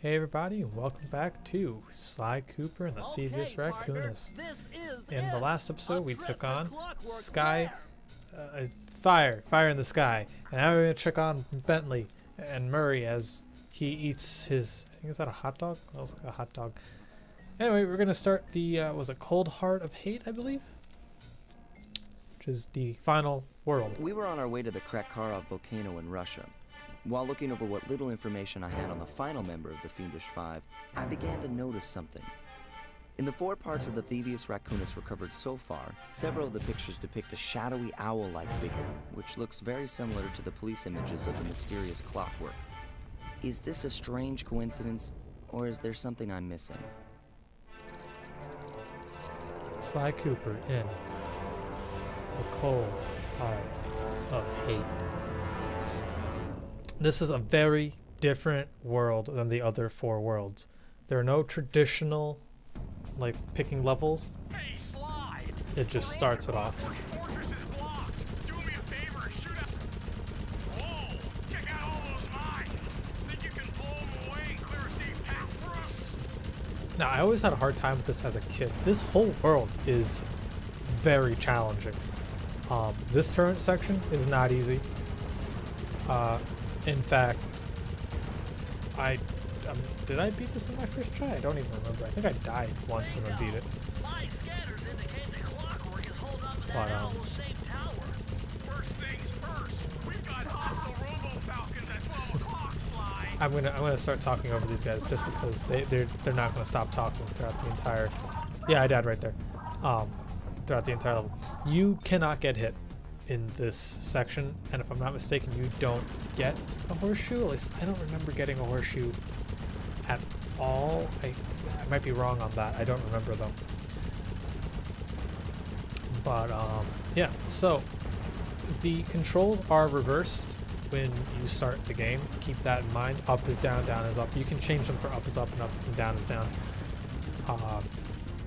Hey everybody, and welcome back to Sly Cooper and the Thievius Raccoonus. In the last episode, we took on fire in the sky, and now we're gonna check on Bentley and Murray as he eats his. I think is that a hot dog? That looks like a hot dog. Anyway, we're gonna start the was it Cold Heart of Hate, I believe, which is the final world. We were on our way to the Krakkarov volcano in Russia. While looking over what little information I had on the final member of the Fiendish Five, I began to notice something. In the 4 parts of the Thievius Raccoonus recovered so far, several of the pictures depict a shadowy owl-like figure, which looks very similar to the police images of the mysterious Clockwerk. Is this a strange coincidence, or is there something I'm missing? Sly Cooper in the Cold Heart of Hate. This is a very different world than the other 4 worlds. There are no traditional, like, picking levels. Hey, Sly. It just starts it off. Fortress is blocked. Do me a favor and shoot at. Whoa! Check out all those mines. Think you can blow them away and clear a safe path for us? Now, I always had a hard time with this as a kid. This whole world is very challenging. This turret section is not easy. In fact, did I beat this in my first try? I don't even remember. I think I died once and then beat it. Light scanners indicate that Clockwerk is holed up in But, that owl-shaped tower. First things first, we've got hostile robo-falcons at 12 o'clock, Sly. I'm gonna start talking over these guys just because they're not gonna stop talking throughout the entire. Yeah, I died right there. Throughout the entire level, you cannot get hit in this section, and if I'm not mistaken, you don't get a horseshoe. At least I don't remember getting a horseshoe at all. I might be wrong on that. I don't remember though. But yeah, so the controls are reversed when you start the game. Keep that in mind. Up is down, down is up. You can change them for up is up and down is down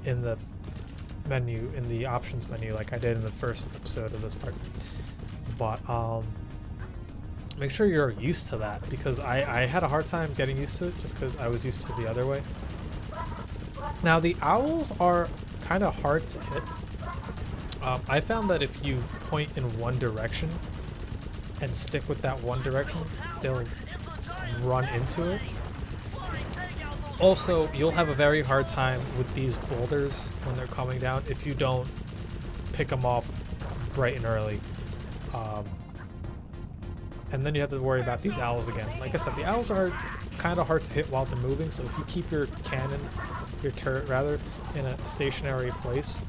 in the menu, in the options menu, like I did in the first episode of this part. But make sure you're used to that, because I had a hard time getting used to it just because I was used to the other way. Now the owls are kind of hard to hit. I found that if you point in one direction and stick with that one direction, they'll run into it. Also, you'll have a very hard time with these boulders when they're coming down if you don't pick them off bright and early. And then you have to worry about these owls again. Like I said, the owls are kind of hard to hit while they're moving, so if you keep your cannon, your turret rather, in a stationary place,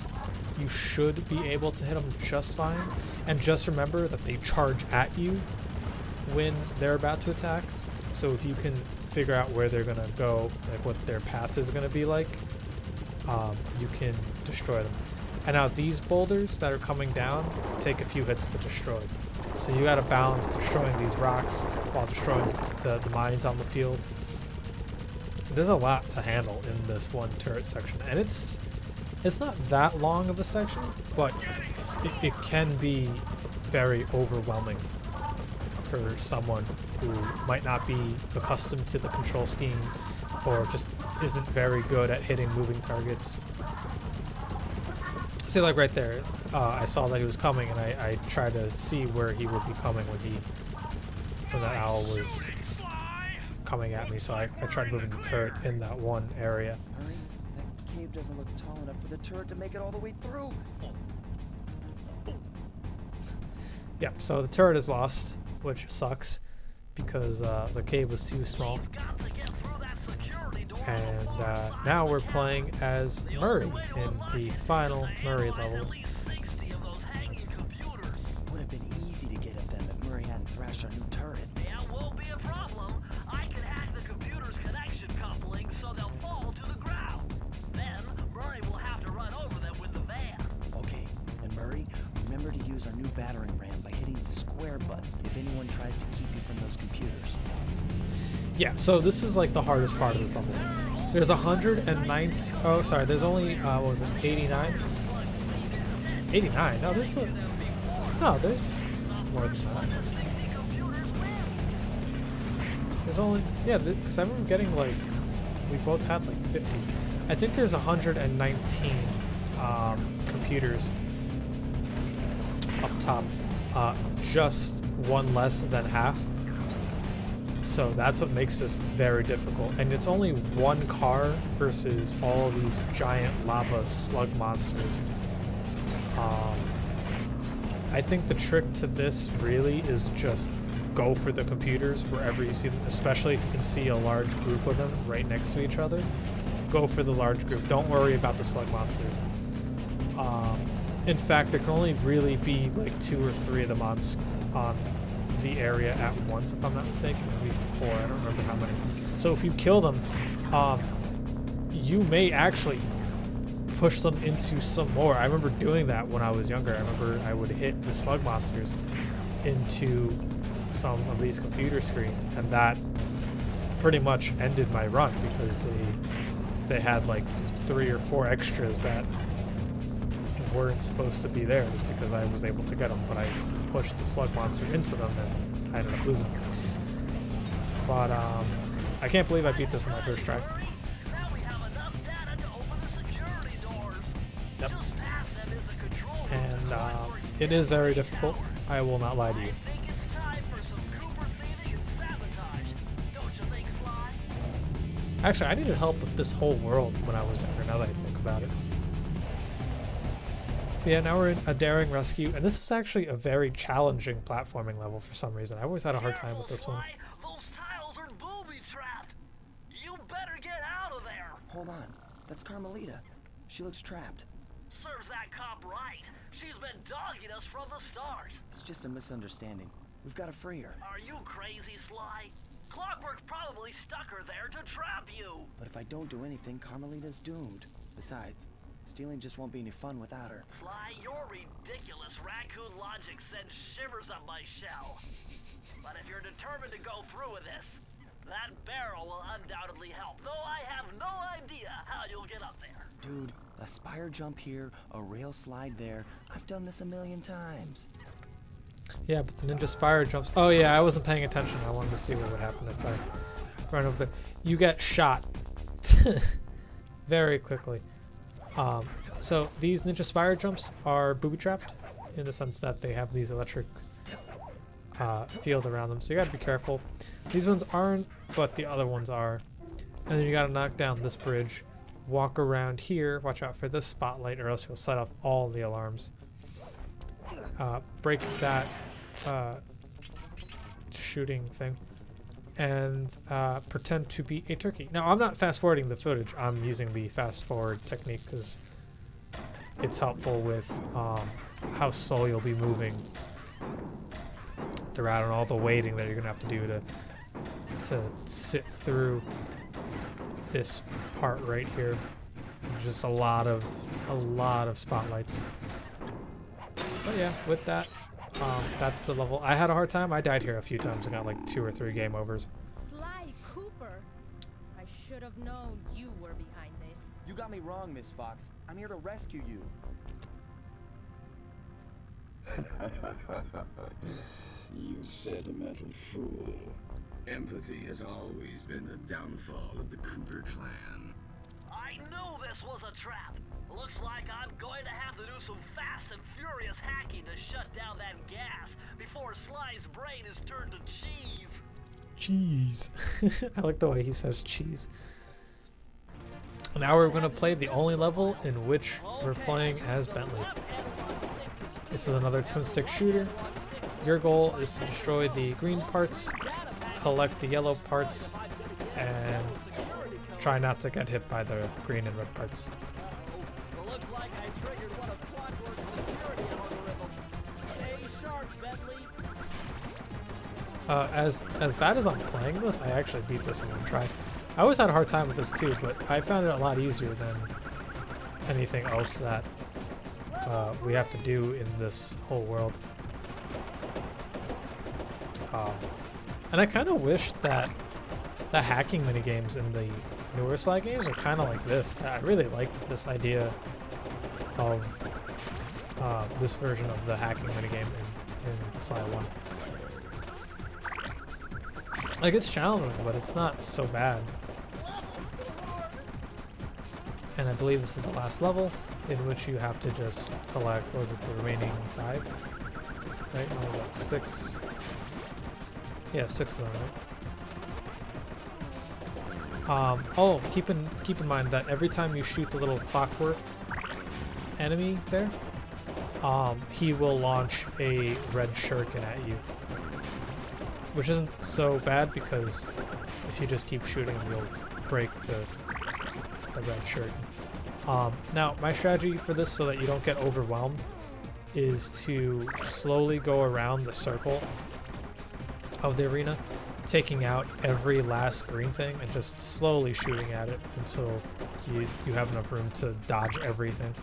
you should be able to hit them just fine. And just remember that they charge at you when they're about to attack. So if you can figure out where they're gonna go, like what their path is gonna be like, you can destroy them. And now these boulders that are coming down take a few hits to destroy. So you gotta balance destroying these rocks while destroying the mines on the field. There's a lot to handle in this one turret section, and it's not that long of a section, but it can be very overwhelming for someone who might not be accustomed to the control scheme or just isn't very good at hitting moving targets. See, like right there, I saw that he was coming, and I tried to see where he would be coming when that owl was coming at me, so I tried moving the turret in that one area. Hurry, that cave doesn't look tall enough for the turret to make it all the way through. Yeah, so the turret is lost, which sucks, because the cave was too small. And now we're playing as Murray in the final Murray level. Would have been easy to get at them if Murray hadn't thrashed our new turret. Yeah, won't be a problem. I can hack the computer's connection coupling so they'll fall to the ground. Then Murray will have to run over them with the van. Okay, and Murray, remember to use our new battering ram by hitting the square button if anyone tries to keep you from those computers. Yeah, so this is like the hardest part of this level. There's 190. Oh, sorry. There's only what was it? 89. 89. No, there's more than that. There's only because I remember getting like we both had like 50. I think there's 119 computers up top, just one less than half. So that's what makes this very difficult. And it's only one car versus all of these giant lava slug monsters. I think the trick to this really is just go for the computers wherever you see them, especially if you can see a large group of them right next to each other. Go for the large group. Don't worry about the slug monsters. In fact, there can only really be like 2 or 3 of them on the area at once, if I'm not mistaken. Maybe 4, I don't remember how many. So if you kill them, you may actually push them into some more. I remember doing that when I was younger. I remember I would hit the slug monsters into some of these computer screens, and that pretty much ended my run because they had like 3 or 4 extras that weren't supposed to be there, just because I was able to get them, but I pushed the slug monster into them and I ended up losing. But I can't believe I beat this on my first try. Yep. And it is very difficult. I will not lie to you. Actually, I needed help with this whole world when I was younger, now that I think about it. But yeah, now we're in a daring rescue, and this is actually a very challenging platforming level for some reason. I always had a hard time with this one. Those tiles are booby-trapped. You better get out of there. Hold on. That's Carmelita. She looks trapped. Serves that cop right. She's been dogging us from the start. It's just a misunderstanding. We've got to free her. Are you crazy, Sly? Clockwerk probably stuck her there to trap you. But if I don't do anything, Carmelita's doomed. Besides, stealing just won't be any fun without her. Sly, your ridiculous raccoon logic sends shivers up my shell. But if you're determined to go through with this, that barrel will undoubtedly help, though I have no idea how you'll get up there. Dude, a spire jump here, a rail slide there. I've done this a million times. Yeah, but the ninja spire jumps. Oh yeah, I wasn't paying attention. I wanted to see what would happen if I run over there. You get shot very quickly. So these ninja spire jumps are booby-trapped in the sense that they have these electric field around them. So you gotta be careful. These ones aren't, but the other ones are. And then you gotta knock down this bridge, walk around here, watch out for this spotlight or else you'll set off all the alarms. Break that shooting thing and pretend to be a turkey. Now, I'm not fast forwarding the footage. I'm using the fast forward technique because it's helpful with how slow you'll be moving throughout and all the waiting that you're gonna have to do to sit through this part right here. Just a lot of spotlights. But yeah, with that, that's the level. I had a hard time. I died here a few times and got like 2 or 3 game overs. Sly Cooper, I should have known you were behind this. You got me wrong, Miss Fox. I'm here to rescue you. You sentimental fool. Empathy has always been the downfall of the Cooper clan. I knew this was a trap. Looks like I'm going to have to do some fast and furious hacking to shut down that gas before Sly's brain is turned to cheese. Cheese. I like the way he says cheese. Now we're going to play the only level in which we're playing as Bentley. This is another twin stick shooter. Your goal is to destroy the green parts, collect the yellow parts, and try not to get hit by the green and red parts. Looks like I triggered one of Clockwerk's security algorithms. Stay sharp, Bentley. As bad as I'm playing this, I actually beat this in one try. I always had a hard time with this too, but I found it a lot easier than anything else that we have to do in this whole world. And I kind of wish that the hacking minigames in the newer Sly games are kind of like this. I really like this idea of this version of the hacking minigame in Sly 1. Like, it's challenging, but it's not so bad. and I believe this is the last level, in which you have to just collect, what was it, the remaining 5? Right? What was that, 6? Yeah, 6 of them, right? Oh, keep in mind that every time you shoot the little Clockwerk enemy there, he will launch a red shuriken at you. Which isn't so bad, because if you just keep shooting him, you'll break the red shuriken. Now, my strategy for this, so that you don't get overwhelmed, is to slowly go around the circle of the arena, taking out every last green thing and just slowly shooting at it until you have enough room to dodge everything.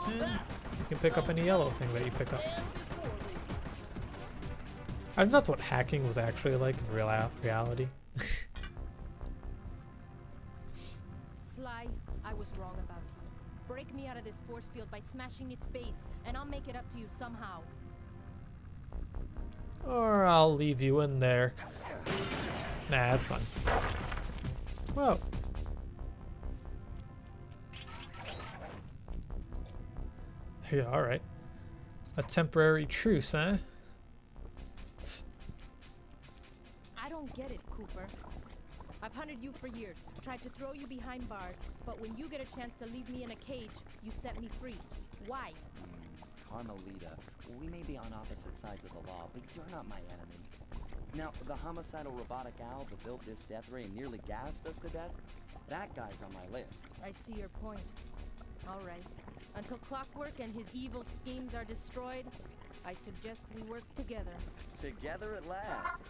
And you can pick up any yellow thing that you pick up. I think that's what hacking was actually like in reality. Sly, I was wrong about you. Break me out of this force field by smashing its base, and I'll make it up to you somehow. Or I'll leave you in there. Nah, that's fine. Whoa. Yeah, alright. A temporary truce, huh? I don't get it, Cooper. I've hunted you for years, tried to throw you behind bars, but when you get a chance to leave me in a cage, you set me free. Why? Carmelita, we may be on opposite sides of the law, but you're not my enemy. Now, the homicidal robotic owl that built this death ray and nearly gassed us to death, that guy's on my list. I see your point. All right. Until Clockwerk and his evil schemes are destroyed, I suggest we work together. Together at last.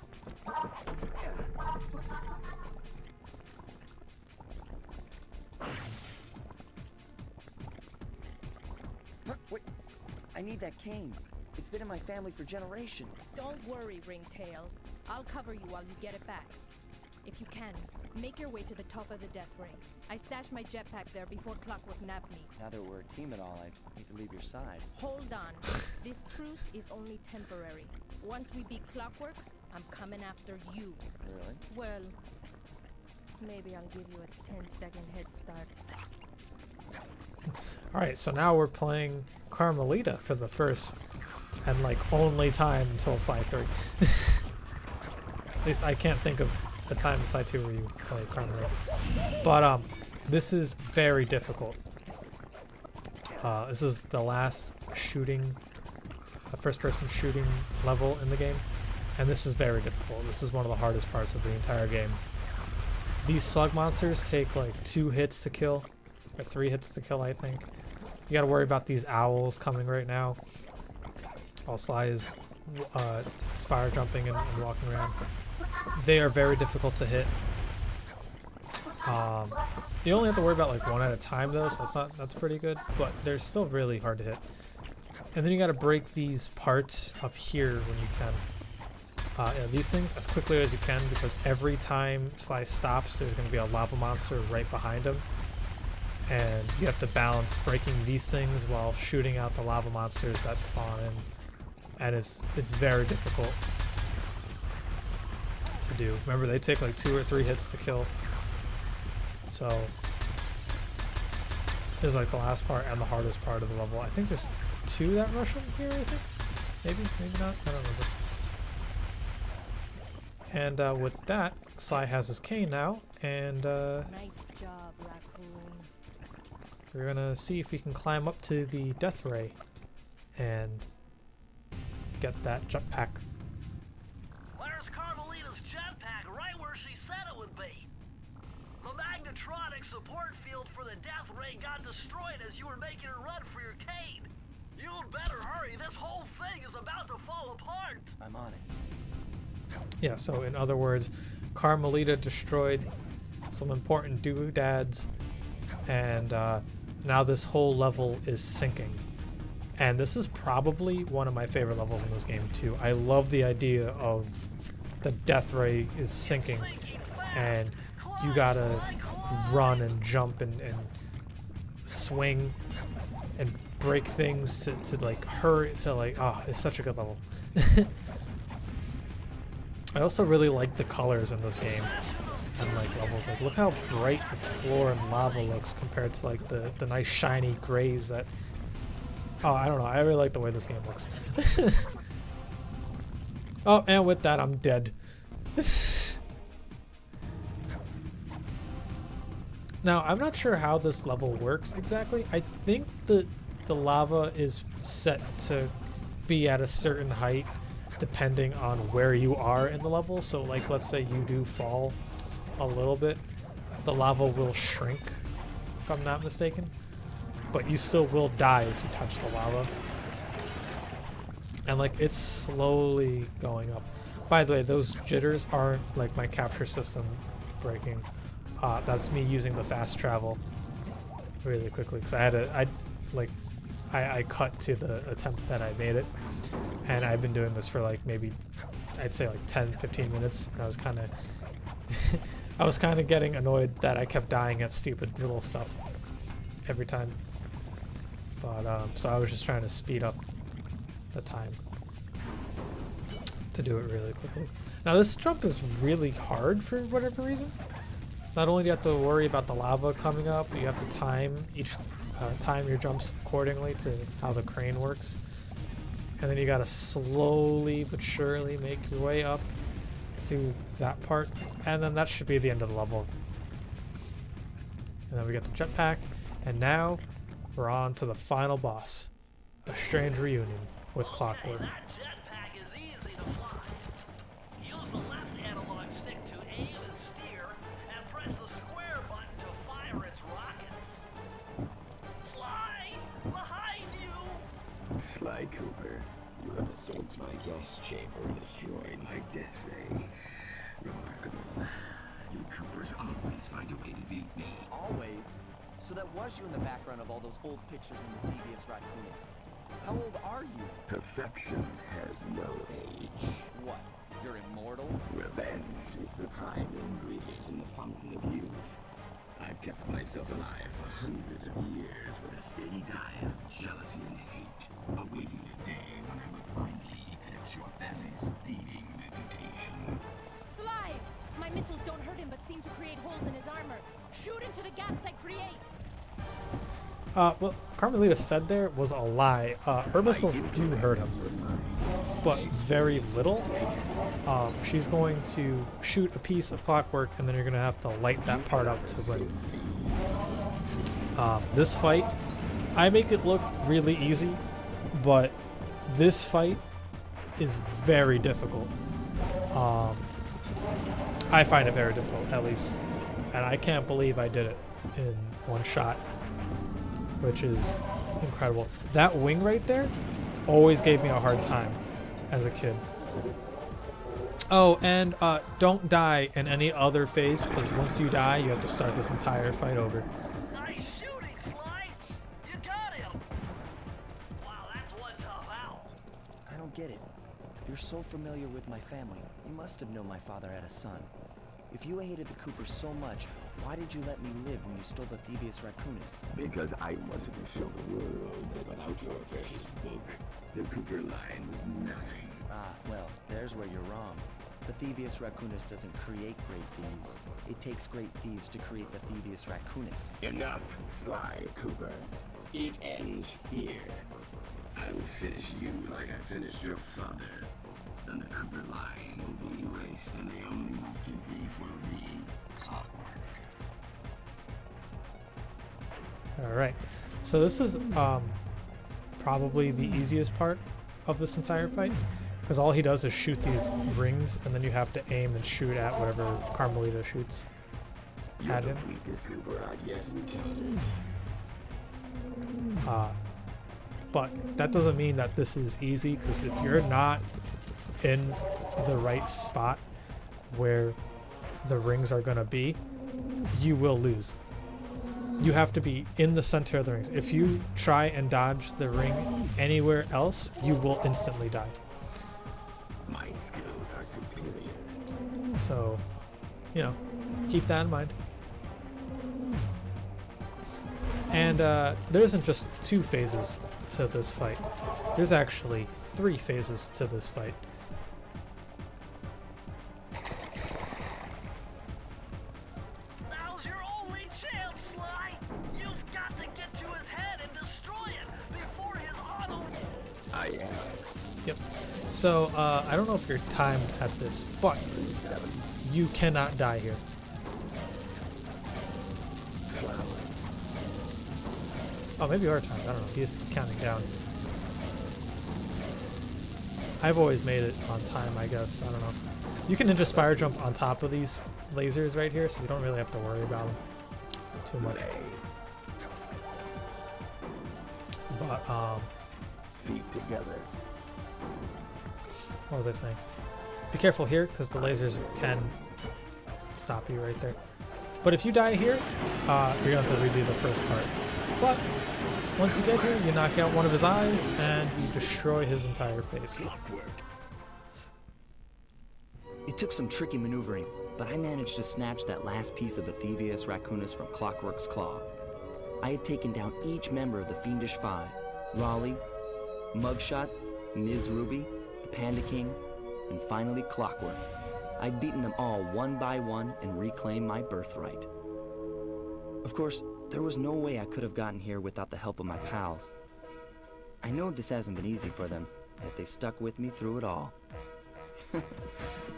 Wait, I need that cane. It's been in my family for generations. Don't worry, Ringtail. I'll cover you while you get it back. If you can, make your way to the top of the death ring. I stashed my jetpack there before Clockwerk nabbed me. Now that we're a team and all, I hate to leave your side. Hold on. This truce is only temporary. Once we beat Clockwerk, I'm coming after you. Really? Well, maybe I'll give you a 10-second head start. Alright, so now we're playing Carmelita for the first and like only time until Sly 3. At least I can't think of a time in Sly 2 where you play Carmelita. But this is very difficult. This is the last shooting, first-person shooting level in the game, and this is very difficult. This is one of the hardest parts of the entire game. These slug monsters take like 2 hits to kill, or 3 hits to kill, I think. You gotta worry about these owls coming right now, while Sly is spire jumping and walking around. They are very difficult to hit. You only have to worry about like 1 at a time though, so that's pretty good, but they're still really hard to hit. And then you gotta break these parts up here when you can. Yeah, these things as quickly as you can, because every time Sly stops, there's gonna be a lava monster right behind him. And you have to balance breaking these things while shooting out the lava monsters that spawn in. And it's very difficult to do. Remember, they take like 2 or 3 hits to kill. So this is like the last part and the hardest part of the level. I think there's 2 that rush him here, I think. Maybe not. I don't remember. And with that, Sly has his cane now, and Nice job, Raccoon. we're gonna see if we can climb up to the death ray and get that jetpack. Where's Carmelita's jetpack? Right where she said it would be. The magnetronic support field for the death ray got destroyed as you were making a run for your cane. You'd better hurry. This whole thing is about to fall apart. I'm on it. Yeah, so in other words, Carmelita destroyed some important doodads, and now this whole level is sinking. And this is probably one of my favorite levels in this game too. I love the idea of the death ray is sinking, and you gotta run and jump and swing and break things to like hurry to like, oh, it's such a good level. I also really like the colors in this game. and like levels. Like look how bright the floor and lava looks compared to like the nice shiny grays that. Oh, I don't know. I really like the way this game looks. Oh, and with that, I'm dead. Now, I'm not sure how this level works exactly. I think the lava is set to be at a certain height depending on where you are in the level. So, like, let's say you do fall a little bit, the lava will shrink, if I'm not mistaken. But you still will die if you touch the lava. And like it's slowly going up. By the way, those jitters aren't like my capture system breaking. That's me using the fast travel really quickly because I cut to the attempt that I made it, and I've been doing this for like maybe I'd say like 10-15 minutes, and I was kind of getting annoyed that I kept dying at stupid little stuff every time. But so I was just trying to speed up the time to do it really quickly. Now this jump is really hard for whatever reason. Not only do you have to worry about the lava coming up, but you have to time your jumps accordingly to how the crane works. And then you gotta slowly but surely make your way up through that part. And then that should be the end of the level. And then we get the jetpack. And now we're on to the final boss. A strange reunion with Clockwerk. That jetpack is easy to fly. Use the left analog stick to aim and steer, and press the square button to fire its rockets. Sly, behind you! Sly Cooper, you have soaked my gas chamber and destroyed my death ray. Remarkable. You Coopers always find a way to beat me. Always? So that was you in the background of all those old pictures in the Thievius Raccoonus. How old are you? Perfection has no age. What? You're immortal? Revenge is the prime ingredient in the fountain of youth. I've kept myself alive for hundreds of years with a steady diet of jealousy and hate, awaiting the day when I would finally eclipse your family's thieving reputation. Sly! My missiles don't hurt him but seem to create holes in his armor. Shoot into the gaps I create! What Carmelita said there was a lie. Her missiles do hurt him, but very little. She's going to shoot a piece of Clockwerk, and then you're going to have to light that part up to win. This fight, I make it look really easy, but this fight is very difficult. I find it very difficult, at least, and I can't believe I did it in one shot, which is incredible. That wing right there always gave me a hard time as a kid. Oh, and don't die in any other phase, because once you die, you have to start this entire fight over. Nice shooting, Sly! You got him! Wow, that's one tough owl. I don't get it. You're so familiar with my family. You must have known my father had a son. If you hated the Coopers so much, why did you let me live when you stole the Thievius Raccoonus? Because I wanted to show the world that without your precious book, the Cooper line was nothing. Ah, well, there's where you're wrong. The Thievius Raccoonus doesn't create great thieves. It takes great thieves to create the Thievius Raccoonus. Enough, Sly Cooper. It ends here. I will finish you like I finished your father. Then the Cooper line will be erased, and the only monster thief will be Clockwerk. Alright, so this is probably the easiest part of this entire fight, because all he does is shoot these rings, and then you have to aim and shoot at whatever Carmelita shoots at him. The weakest Cooper I've yet encountered. But that doesn't mean that this is easy, because if you're not in the right spot where the rings are going to be, you will lose. You have to be in the center of the rings. If you try and dodge the ring anywhere else, you will instantly die. My skills are superior. So, you know, keep that in mind. And there isn't just 2 phases to this fight. There's actually 3 phases to this fight. Yep. So, I don't know if you're timed at this, but you cannot die here. Flowers. Oh, maybe you are timed. I don't know. He's counting down. I've always made it on time, I guess. I don't know. You can ninja spire jump on top of these lasers right here, so you don't really have to worry about them too much. But, Feet together. what was I saying? Be careful here, because the lasers can stop you right there. But if you die here, you're going to have to redo the first part. But once you get here, you knock out one of his eyes, and you destroy his entire face. Clockwerk. It took some tricky maneuvering, but I managed to snatch that last piece of the Thievius Raccoonus from Clockwerk's claw. I had taken down each member of the Fiendish Five: Raleigh, Mugshot, Ms. Ruby, the Panda King, and finally Clockwerk. I'd beaten them all one by one and reclaimed my birthright. Of course, there was no way I could have gotten here without the help of my pals. I know this hasn't been easy for them, yet they stuck with me through it all.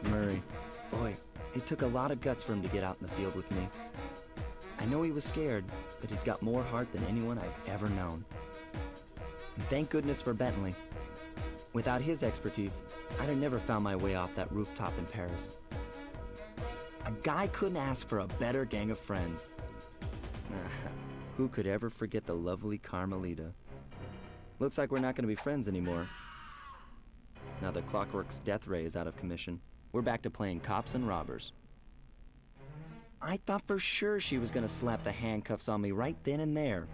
Murray, boy, it took a lot of guts for him to get out in the field with me. I know he was scared, but he's got more heart than anyone I've ever known. And thank goodness for Bentley. Without his expertise, I'd have never found my way off that rooftop in Paris. A guy couldn't ask for a better gang of friends. Who could ever forget the lovely Carmelita? Looks like we're not going to be friends anymore. Now that Clockwerk's death ray is out of commission, we're back to playing cops and robbers. I thought for sure she was going to slap the handcuffs on me right then and there.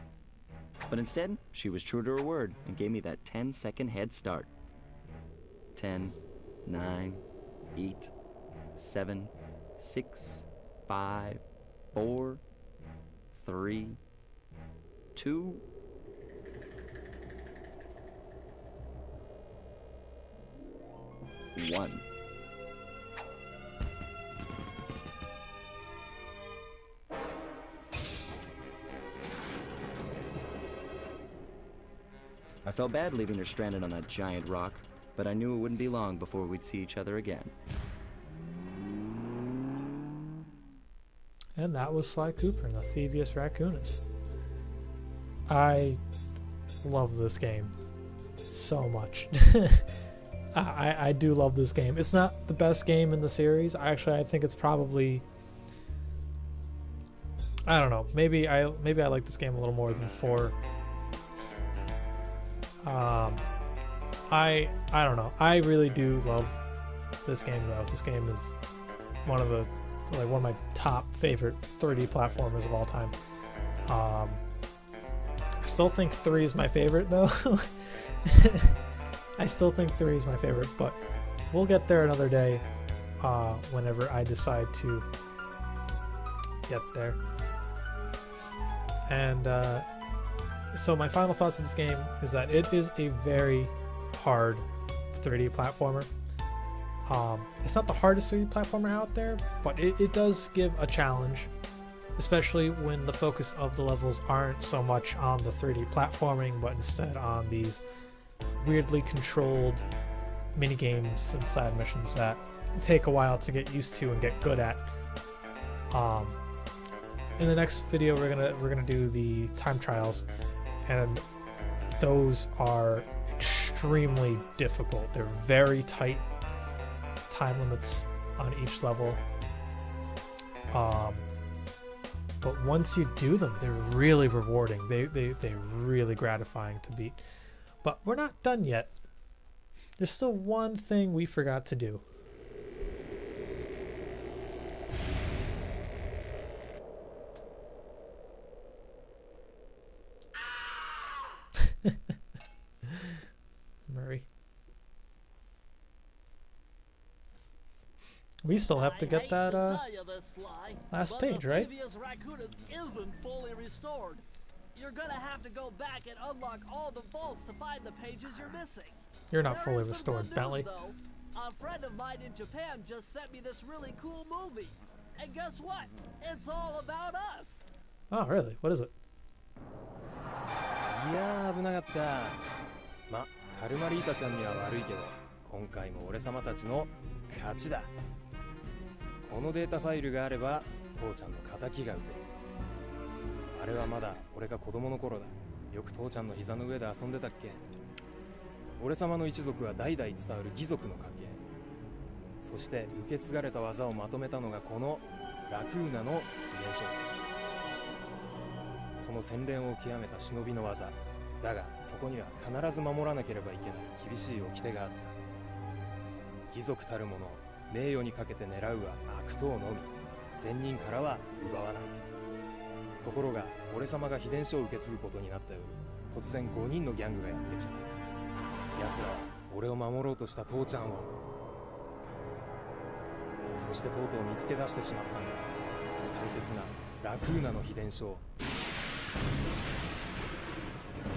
But instead, she was true to her word and gave me that 10-second head start. 10, 9, 8, 7, 6, 5, 4, 3, 2, 1. I felt bad leaving her stranded on that giant rock, but I knew it wouldn't be long before we'd see each other again. And that was Sly Cooper and the Thievius Raccoonus. I love this game so much. I do love this game. It's not the best game in the series. Actually, I think it's probably... I don't know. Maybe I like this game a little more than 4. I don't know. I really do love this game though. This game is one of my top favorite 3D platformers of all time. I still think 3 is my favorite though. I still think 3 is my favorite, but we'll get there another day whenever I decide to get there. And so my final thoughts of this game is that it is a very hard 3D platformer. It's not the hardest 3D platformer out there, but it does give a challenge, especially when the focus of the levels aren't so much on the 3D platforming, but instead on these weirdly controlled mini games and side missions that take a while to get used to and get good at. In the next video, we're gonna do the time trials, and those are extremely difficult. They're very tight time limits on each level. But once you do them, they're really rewarding. They're really gratifying to beat. But we're not done yet. There's still one thing we forgot to do. Murray. We still have to get that last page, right? Thievius Raccoonus isn't fully restored. You're gonna have to go back and unlock all the vaults to find the pages you're missing. You're not There fully is some restored, good news, Bentley. though. A friend of mine in Japan just sent me this really cool movie. And guess what? It's all about us. Oh, really? What is it? いやー危なかった。ま、カルマリータちゃんには悪いけど、今回も俺様たちの勝ちだ。このデータファイルがあれば父ちゃんの敵が撃てる。あれはまだ俺が子供の頃だ。よく父ちゃんの膝の上で遊んでたっけ。俺様の一族は代々伝わる義族の家系。そして受け継がれた技をまとめたのがこのラクーナの秘伝書だ。その洗練を極めた忍びの技だが、そこには必ず守らなければいけない厳しい掟があった。貴族たる者、名誉にかけて狙うは悪党のみ、善人からは奪わない。ところが俺様が秘伝書を受け継ぐことになった夜、突然5人のギャングがやってきた。奴らは俺を守ろうとした父ちゃんを、そしてとうとう見つけ出してしまったんだ。大切なラクーナの秘伝書を。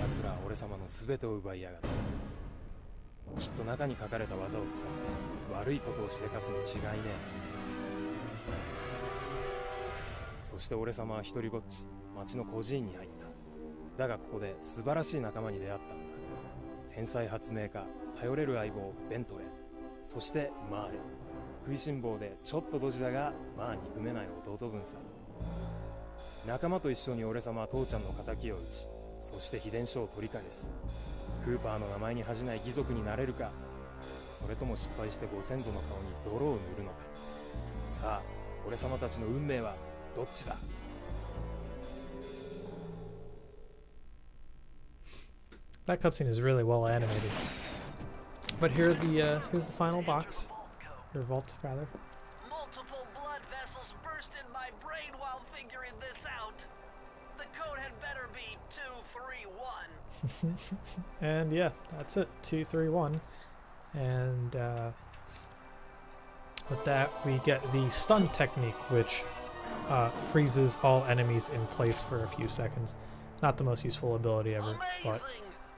奴らは俺様の全てを奪いやがった。きっと中に書かれた技を使って悪いことをしでかすに違いねえ。そして俺様は一人ぼっち町の孤児院に入った。だがここで素晴らしい仲間に出会ったんだ。天才発明家、頼れる相棒ベントレー、そしてマーレ。食いしん坊でちょっとドジだがまあ憎めない弟分さ。仲間と一緒に俺様は父ちゃんの敵を討ち、そして秘伝書を取り返す。クーパーの名前に恥じない義族になれるか、それとも失敗してご先祖の顔に泥を塗るのか。さあ俺様たちの運命はどっちだ。That cutscene is really well animated. But here here's the final box, or vault rather. Multiple blood vessels burst in my brain while figuring this out. The code had better be 231. And yeah, that's it, 231. And with that, we get the stun technique, which freezes all enemies in place for a few seconds. Not the most useful ability ever, but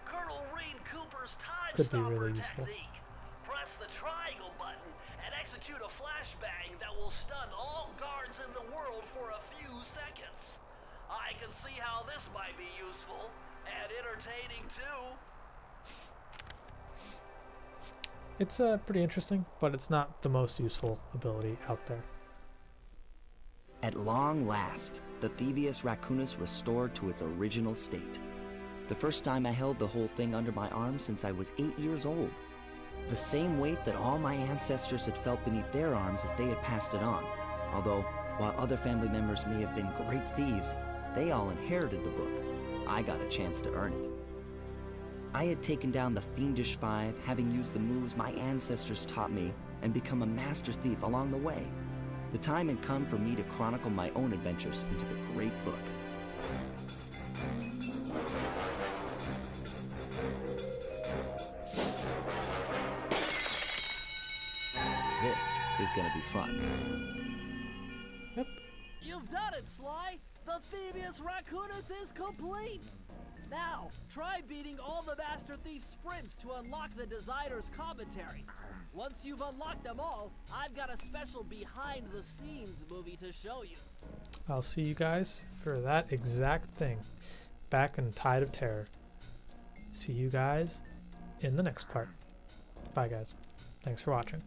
Colonel Reed Cooper's time could be stopper really useful. technique. Press the triangle button and execute a flashbang that will stun all guards in the world for a few seconds. I can see how this might be useful and entertaining too. It's pretty interesting, but it's not the most useful ability out there. At long last, the Thievius Raccoonus restored to its original state. The first time I held the whole thing under my arm since I was 8 years old. The same weight that all my ancestors had felt beneath their arms as they had passed it on. Although, while other family members may have been great thieves, they all inherited the book. I got a chance to earn it. I had taken down the Fiendish Five, having used the moves my ancestors taught me, and become a master thief along the way. The time had come for me to chronicle my own adventures into the great book. This is gonna be fun. Yep. You've done it, Sly! The Thievius Raccoonus is complete! Now, try beating all the Master Thief sprints to unlock the designer's commentary. Once you've unlocked them all, I've got a special behind-the-scenes movie to show you. I'll see you guys for that exact thing back in Tide of Terror. See you guys in the next part. Bye guys. Thanks for watching.